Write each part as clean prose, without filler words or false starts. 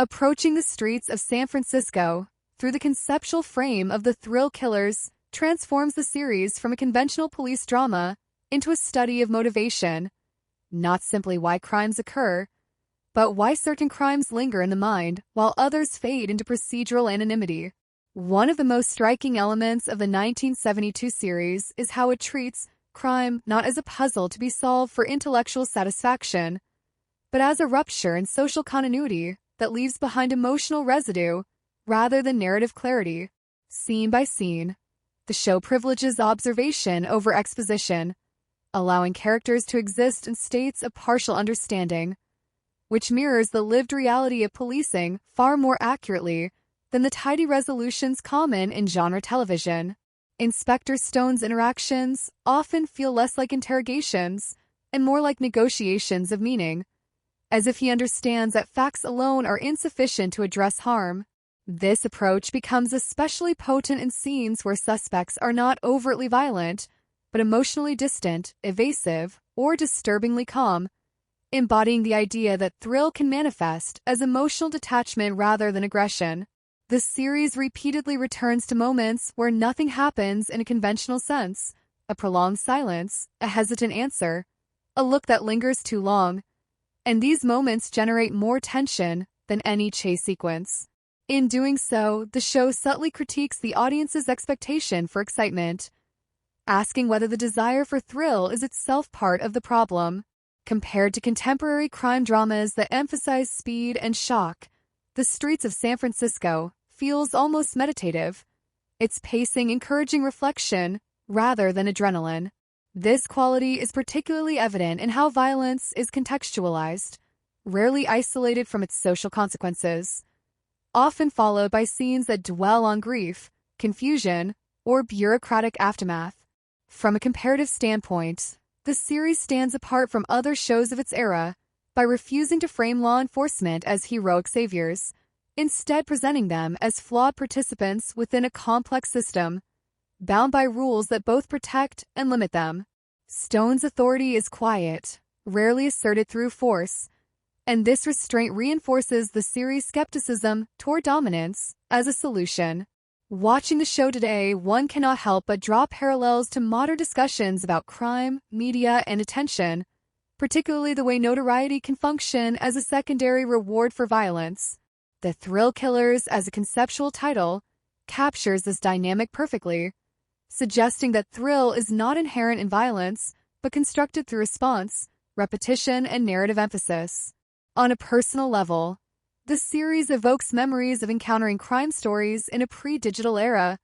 Approaching the streets of San Francisco through the conceptual frame of the Thrill Killers transforms the series from a conventional police drama into a study of motivation, not simply why crimes occur, but why certain crimes linger in the mind while others fade into procedural anonymity. One of the most striking elements of the 1972 series is how it treats crime not as a puzzle to be solved for intellectual satisfaction, but as a rupture in social continuity that leaves behind emotional residue rather than narrative clarity. Scene by scene, the show privileges observation over exposition, allowing characters to exist in states of partial understanding, which mirrors the lived reality of policing far more accurately than the tidy resolutions common in genre television. Inspector Stone's interactions often feel less like interrogations and more like negotiations of meaning, as if he understands that facts alone are insufficient to address harm. This approach becomes especially potent in scenes where suspects are not overtly violent, but emotionally distant, evasive, or disturbingly calm, embodying the idea that thrill can manifest as emotional detachment rather than aggression. The series repeatedly returns to moments where nothing happens in a conventional sense: a prolonged silence, a hesitant answer, a look that lingers too long, and these moments generate more tension than any chase sequence. In doing so, the show subtly critiques the audience's expectation for excitement, asking whether the desire for thrill is itself part of the problem. Compared to contemporary crime dramas that emphasize speed and shock, The Streets of San Francisco feels almost meditative, its pacing encouraging reflection rather than adrenaline. This quality is particularly evident in how violence is contextualized, rarely isolated from its social consequences, often followed by scenes that dwell on grief, confusion, or bureaucratic aftermath. From a comparative standpoint, the series stands apart from other shows of its era by refusing to frame law enforcement as heroic saviors, instead presenting them as flawed participants within a complex system, bound by rules that both protect and limit them. Stone's authority is quiet, rarely asserted through force, and this restraint reinforces the series' skepticism toward dominance as a solution. Watching the show today, one cannot help but draw parallels to modern discussions about crime, media, and attention, particularly the way notoriety can function as a secondary reward for violence. The Thrill Killers, as a conceptual title, captures this dynamic perfectly, suggesting that thrill is not inherent in violence, but constructed through response, repetition, and narrative emphasis. On a personal level, the series evokes memories of encountering crime stories in a pre-digital era,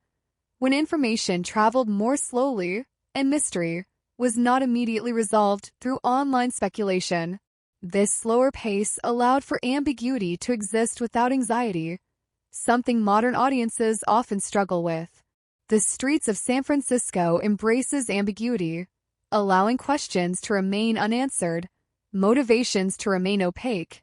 when information traveled more slowly and mystery was not immediately resolved through online speculation. This slower pace allowed for ambiguity to exist without anxiety, something modern audiences often struggle with. The Streets of San Francisco embraces ambiguity, allowing questions to remain unanswered, motivations to remain opaque,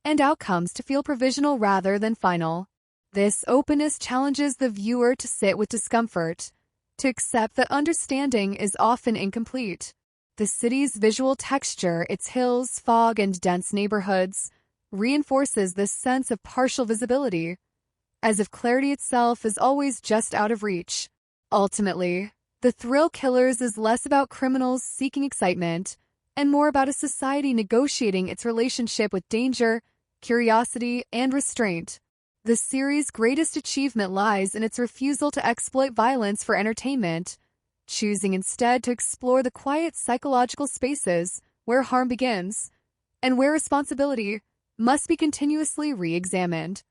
and outcomes to feel provisional rather than final. This openness challenges the viewer to sit with discomfort, to accept that understanding is often incomplete. The city's visual texture, its hills, fog, and dense neighborhoods, reinforces this sense of partial visibility, as if clarity itself is always just out of reach. Ultimately, The Thrill Killers is less about criminals seeking excitement and more about a society negotiating its relationship with danger, curiosity, and restraint. The series' greatest achievement lies in its refusal to exploit violence for entertainment, choosing instead to explore the quiet psychological spaces where harm begins and where responsibility must be continuously re-examined.